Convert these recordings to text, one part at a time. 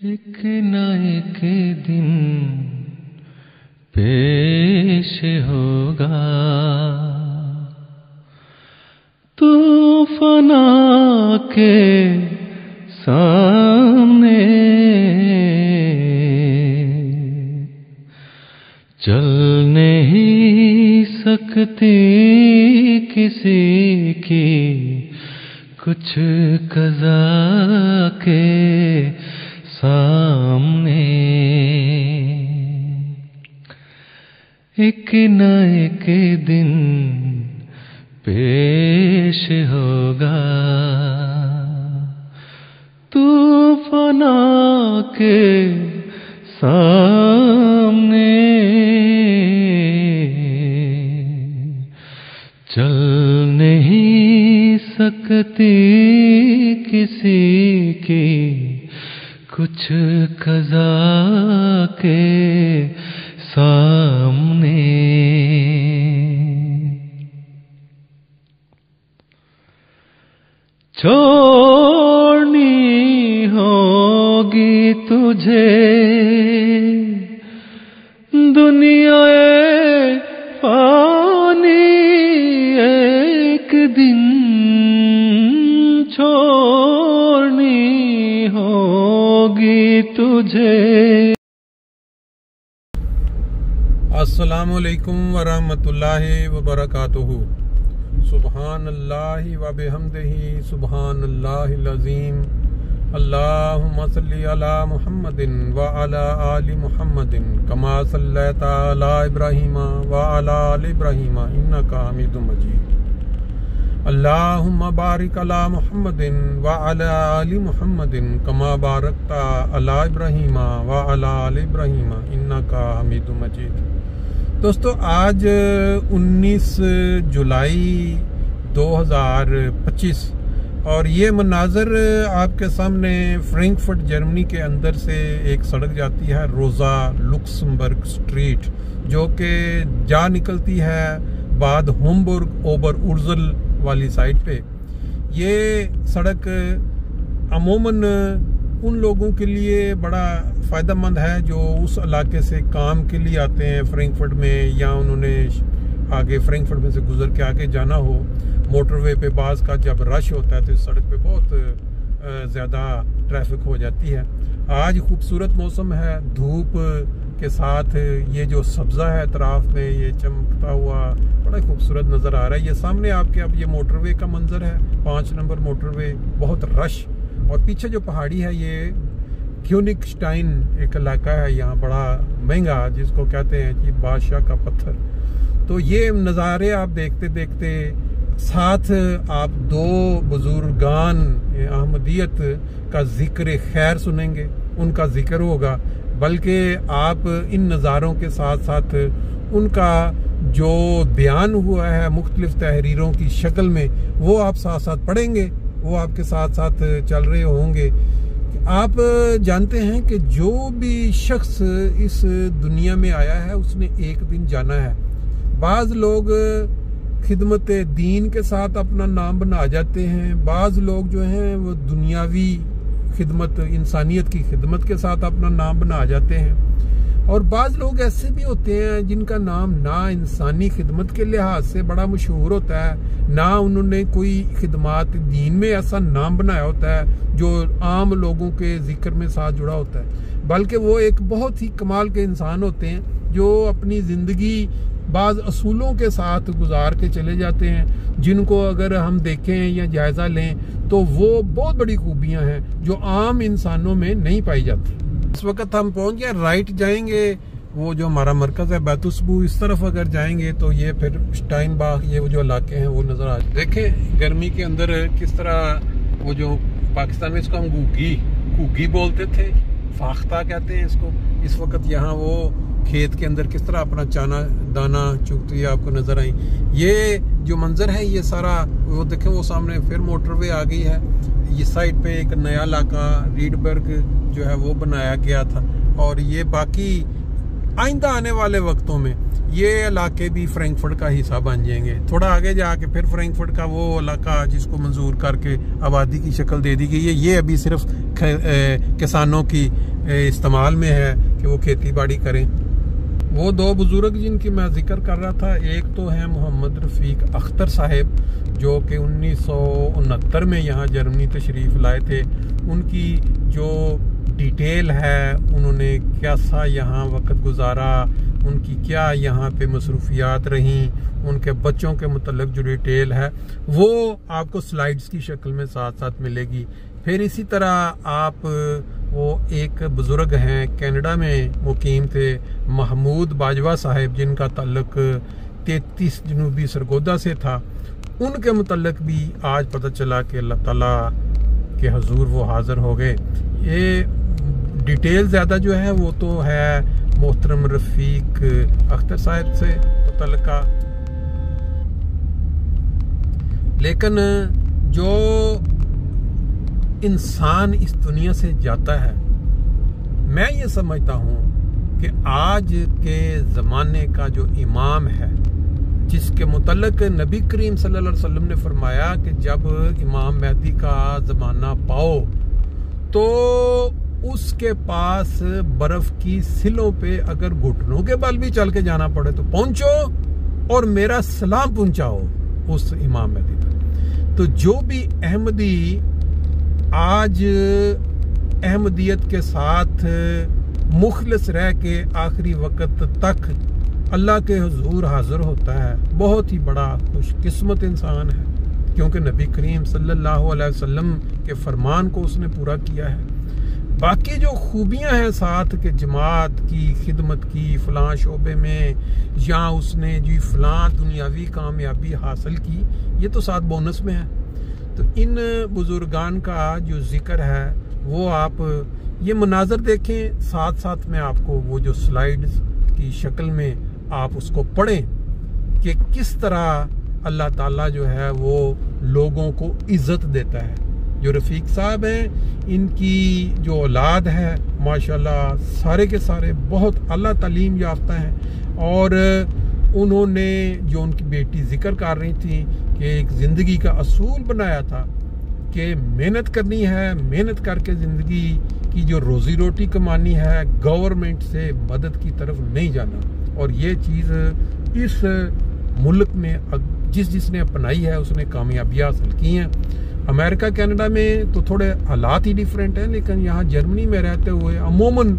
एक न एक दिन पेश होगा तूफाना के सामने, चल नहीं सकती किसी की कुछ कज़ा के सामने। एक न एक दिन पेश होगा तूफाना के सामने, चल नहीं सकती किसी की कुछ कज़ा के सामने। छोड़नी होगी तुझे दुनिया फानी, एक दिन छोड़नी होगी तुझे। अस्सलामुअलैकुम वरहमतुल्लाहि वबरकातुहू। सुबहानल्लाहि व बिहम्दिही सुबहानल्लाहिल अज़ीम। अल्लाहुम्मा सल्लि अला मुहम्मदिन व अला आलि मुहम्मदिन कमा सल्लैता अला इब्राहीम व अला आलि इब्राहीम इन्नका हमीदुम मजीद। अल्लाहुम्मा बारिक अला मुहम्मदिन व अला आलि मुहम्मदिन कमा बारकता अला इब्राहीम व अला आलि इब्राहीम इन्नका हमीदुम मजीद। दोस्तों, आज 19 जुलाई 2025 और ये मनाजर आपके सामने फ्रैंकफर्ट जर्मनी के अंदर से एक सड़क जाती है रोजा लुक्समबर्ग स्ट्रीट, जो कि जा निकलती है बाद होमबुर्ग ओबर उर्जल वाली साइड पे। ये सड़क अमूमन उन लोगों के लिए बड़ा फ़ायदेमंद है जो उस इलाके से काम के लिए आते हैं फ्रैंकफर्ट में, या उन्होंने आगे फ्रैंकफर्ट में से गुजर के आगे जाना हो। मोटरवे पे बास का जब रश होता है तो इस सड़क पे बहुत ज़्यादा ट्रैफिक हो जाती है। आज खूबसूरत मौसम है, धूप के साथ ये जो सब्ज़ा है अतराफ में ये चमकता हुआ बड़ा खूबसूरत नज़र आ रहा है। ये सामने आपके अब ये मोटरवे का मंजर है, 5 नंबर मोटरवे, बहुत रश। और पीछे जो पहाड़ी है ये क्यूनिकस्टाइन एक इलाका है, यहाँ बड़ा महंगा, जिसको कहते हैं कि बादशाह का पत्थर। तो ये नज़ारे आप देखते देखते साथ आप 2 बुजुर्गान अहमदियत का जिक्र खैर सुनेंगे, उनका जिक्र होगा, बल्कि आप इन नज़ारों के साथ साथ उनका जो बयान हुआ है मुख्तलिफ तहरीरों की शक्ल में वो आप साथ साथ पढ़ेंगे, वो आपके साथ साथ चल रहे होंगे। आप जानते हैं कि जो भी शख्स इस दुनिया में आया है उसने एक दिन जाना है। बाज़ लोग खिदमत दीन के साथ अपना नाम बना जाते हैं, बाज़ लोग जो हैं वो दुनियावी खिदमत, इंसानियत की खिदमत के साथ अपना नाम बना जाते हैं, और बाज़ लोग ऐसे भी होते हैं जिनका नाम ना इंसानी खिदमत के लिहाज से बड़ा मशहूर होता है, ना उन्होंने कोई खिदमत दीन में ऐसा नाम बनाया होता है जो आम लोगों के जिक्र में साथ जुड़ा होता है, बल्कि वो एक बहुत ही कमाल के इंसान होते हैं जो अपनी ज़िंदगी बाज़ असूलों के साथ गुजार के चले जाते हैं, जिनको अगर हम देखें या जायज़ा लें तो वो बहुत बड़ी खूबियां हैं जो आम इंसानों में नहीं पाई जाती। इस वक्त हम पहुंच गए, राइट जाएंगे, वो जो हमारा मरकज है बैतुसबू, इस तरफ अगर जाएंगे तो ये फिर स्टाइनबाग, ये वो जो इलाके हैं वो नजर आ जाए। देखें गर्मी के अंदर किस तरह वो जो पाकिस्तान में इसको हम घुग्गी बोलते थे, फाख्ता कहते हैं इसको, इस वक्त यहाँ वो खेत के अंदर किस तरह अपना चाना दाना चुगती हुई आपको नजर आई। ये जो मंजर है ये सारा वो देखें, वो सामने फिर मोटरवे आ गई है। ये साइड पे एक नया इलाका रीडबर्ग जो है वो बनाया गया था, और ये बाकी आइंदा आने वाले वक्तों में ये इलाके भी फ्रैंकफर्ट का हिस्सा बन जाएंगे। थोड़ा आगे जाके फिर फ्रैंकफर्ट का वो इलाका जिसको मंजूर करके आबादी की शक्ल दे दी गई है, ये अभी सिर्फ किसानों की इस्तेमाल में है कि वो खेती बाड़ी करें। वो दो बुजुर्ग जिनकी मैं जिक्र कर रहा था, एक तो है मोहम्मद रफीक अख्तर साहब जो कि 1969 में यहाँ जर्मनी तशरीफ़ लाए थे। उनकी जो डिटेल है, उन्होंने कैसा यहाँ वक्त गुजारा, उनकी क्या यहाँ पे मसरूफियात रहीं, उनके बच्चों के मुतल्लिक़ जो डिटेल है वो आपको स्लाइड्स की शक्ल में साथ साथ मिलेगी। फिर इसी तरह आप वो एक बुजुर्ग हैं कनाडा में मुकीम थे, महमूद बाजवा साहब, जिनका ताल्लुक 33 जनूबी सरगोदा से था। उनके मुतल्लिक़ भी आज पता चला कि अल्लाह ताला के हुजूर वो हाजिर हो गए। ये डिटेल ज़्यादा जो है वो तो है मोहतरम रफीक अख्तर साहब से मुतल्लिका, लेकिन जो इंसान इस दुनिया से जाता है, मैं ये समझता हूँ कि आज के ज़माने का जो इमाम है, जिसके मुतल्लिक़ नबी करीम सल्लल्लाहु अलैहि वसल्लम ने फरमाया कि जब इमाम मेहदी का ज़माना पाओ तो उसके पास बर्फ़ की सिलों पे अगर घुटनों के बल भी चल के जाना पड़े तो पहुंचो और मेरा सलाम पहुंचाओ उस इमाम मेहदी तक। तो जो भी अहमदी आज अहमदियत के साथ मुखलिस रह के आखिरी वक्त तक अल्लाह के हुजूर हाजिर होता है, बहुत ही बड़ा खुशकिस्मत इंसान है, क्योंकि नबी करीम सल्लल्लाहु अलैहि वसल्लम के फरमान को उसने पूरा किया है। बाकी जो खूबियां हैं साथ के जमात की खिदमत की, फलां शोबे में या उसने जी फलां दुनियावी कामयाबी हासिल की, ये तो साथ बोनस में है। तो इन बुजुर्गान का जो जिक्र है वो आप ये मनाजर देखें, साथ साथ में आपको वो जो स्लाइड्स की शक्ल में आप उसको पढ़ें कि किस तरह अल्लाह ताला जो है वो लोगों को इज्जत देता है। जो रफ़ीक साहब हैं, इनकी जो औलाद है माशाल्लाह सारे के सारे बहुत आला तालीम याफ्ता हैं, और उन्होंने जो उनकी बेटी जिक्र कर रही थी कि एक ज़िंदगी का असूल बनाया था कि मेहनत करनी है, मेहनत करके ज़िंदगी की जो रोज़ी रोटी कमानी है, गवर्नमेंट से मदद की तरफ नहीं जाना। और ये चीज़ इस मुल्क में जिसने अपनाई है उसने कामयाबियाँ हासिल की हैं। अमेरिका कनाडा में तो थोड़े हालात ही डिफरेंट हैं, लेकिन यहाँ जर्मनी में रहते हुए अमूमन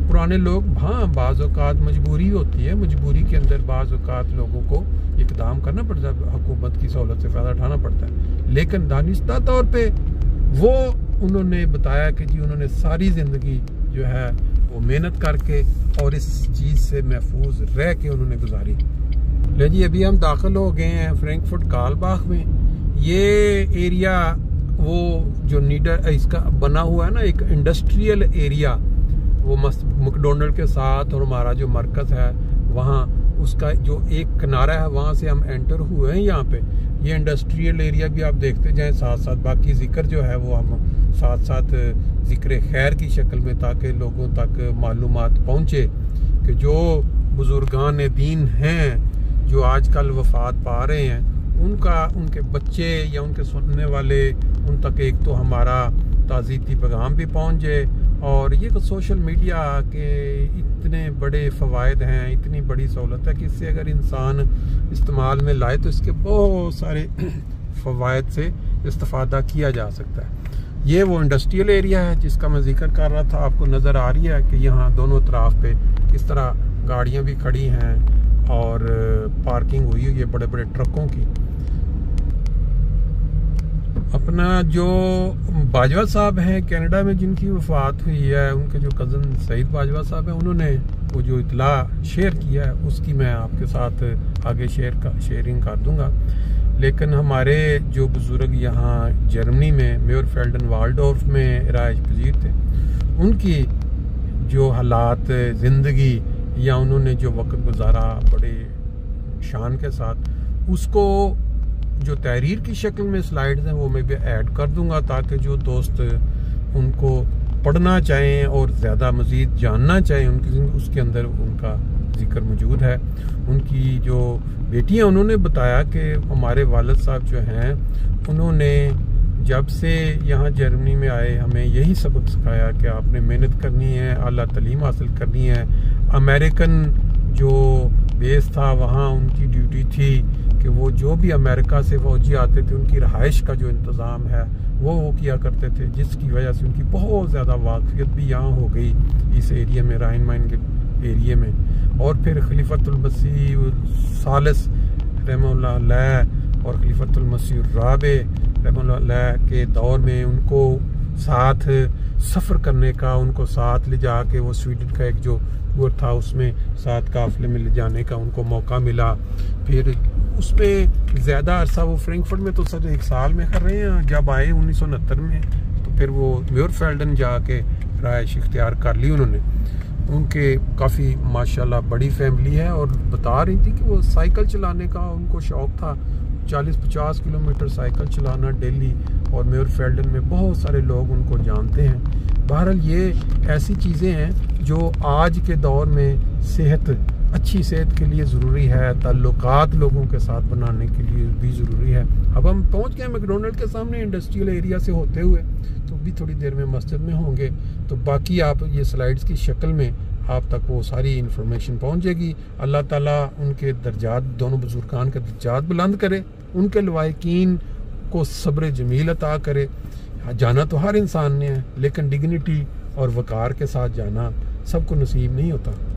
पुराने लोग, हाँ बाज़ औक़ात मजबूरी होती है, मजबूरी के अंदर बाज़ औक़ात लोगों को इक़दाम करना पड़ता है, हुकूमत की सहूलत से फ़ायदा उठाना पड़ता है। लेकिन दानिस्ता तौर पे वो उन्होंने बताया कि जी उन्होंने सारी ज़िंदगी जो है वो मेहनत करके और इस चीज़ से महफूज रह के उन्होंने गुजारी। ले जी अभी हम दाखिल हो गए हैं फ्रैंकफर्ट कालबाख में। ये एरिया वो जो नीडर इसका बना हुआ है ना, एक इंडस्ट्रियल एरिया, वो मस्त मैकडॉनल्ड के साथ, और हमारा जो मरकज़ है वहाँ उसका जो एक किनारा है वहाँ से हम एंटर हुए हैं यहाँ पे। ये इंडस्ट्रियल एरिया भी आप देखते जाएं साथ साथ, बाकी जिक्र जो है वो हम साथ साथ जिक्र खैर की शक्ल में, ताकि लोगों तक मालूमात पहुँचे कि जो बुजुर्गान दीन हैं जो आजकल वफात पा रहे हैं, उनका, उनके बच्चे या उनके सुनने वाले, उन तक एक तो हमारा ताज़ीती पैगाम भी पहुँच जाए। और ये सोशल मीडिया के इतने बड़े फ़वायद हैं, इतनी बड़ी सहूलत है कि इससे अगर इंसान इस्तेमाल में लाए तो इसके बहुत सारे फ़वायद से इस्तेफ़ादा किया जा सकता है। ये वो इंडस्ट्रियल एरिया है जिसका मैं जिक्र कर रहा था। आपको नज़र आ रही है कि यहाँ दोनों तरफ पे किस तरह गाड़ियाँ भी खड़ी हैं और पार्किंग हुई है बड़े बड़े ट्रकों की। अपना जो बाजवा साहब हैं कनाडा में जिनकी वफात हुई है, उनके जो कज़न सईद बाजवा साहब हैं, उन्होंने वो जो इतला शेयर किया है उसकी मैं आपके साथ आगे शेयरिंग कर दूंगा। लेकिन हमारे जो बुजुर्ग यहाँ जर्मनी में मेयरफेल्डन वाल्डोर्फ में रिहाइश पजीर थे, उनकी जो हालात ज़िंदगी या उन्होंने जो वक्त गुजारा बड़े शान के साथ, उसको जो तहरीर की शक्ल में स्लाइड्स हैं वो मैं भी ऐड कर दूंगा, ताकि जो दोस्त उनको पढ़ना चाहें और ज़्यादा मज़ीद जानना चाहें उनकी ज़िंदगी, उसके अंदर उनका जिक्र मौजूद है। उनकी जो बेटियां, उन्होंने बताया कि हमारे वालिद साहब जो हैं उन्होंने जब से यहाँ जर्मनी में आए हमें यही सबक सिखाया कि आपने मेहनत करनी है, आला तालीम हासिल करनी है। अमेरिकन जो बेस था वहाँ उनकी ड्यूटी थी कि वो जो भी अमेरिका से फौजी आते थे उनकी रहाइश का जो इंतज़ाम है वो किया करते थे, जिसकी वजह से उनकी बहुत ज़्यादा वाकफियत भी यहाँ हो गई इस एरिया में, राइन माइन के एरिया में। और फिर खलीफतुल मसीह सालिस रहमतुल्लाह अलैह और खलीफतुल मसीह राबे रहमतुल्लाह अलैह के दौर में उनको साथ सफ़र करने का, उनको साथ ले जाके वो स्वीडन का एक जो टूर था उसमें साथ काफिले में ले जाने का उनको मौका मिला। फिर उसमें ज़्यादा अरसा वो फ्रैंकफर्ट में तो सर 1 साल में कर रहे हैं। जब आए 1969 में तो फिर वो म्योरफेल्डन जाके रहाइश इख्तियार कर ली उन्होंने। उनके काफ़ी माशाल्लाह बड़ी फैमिली है और बता रही थी कि वो साइकिल चलाने का उनको शौक़ था, 40-50 किलोमीटर साइकिल चलाना डेली, और म्योरफेल्डन में बहुत सारे लोग उनको जानते हैं। बहरहाल ये ऐसी चीज़ें हैं जो आज के दौर में अच्छी सेहत के लिए ज़रूरी है, ताल्लुकात लोगों के साथ बनाने के लिए भी ज़रूरी है। अब हम पहुंच गए मैकडोनल्ड के सामने इंडस्ट्रियल एरिया से होते हुए, तो भी थोड़ी देर में मस्जिद में होंगे। तो बाकी आप ये स्लाइड्स की शक्ल में आप तक वो सारी इन्फॉर्मेशन पहुंच जाएगी। अल्लाह ताला उनके दर्जात, दोनों बुजुर्गान के दर्जात बुलंद करे, उनके लवाहिकीन को सब्र जमील अता करे। जाना तो हर इंसान ने है, लेकिन डिग्निटी और वकार के साथ जाना सबको नसीब नहीं होता।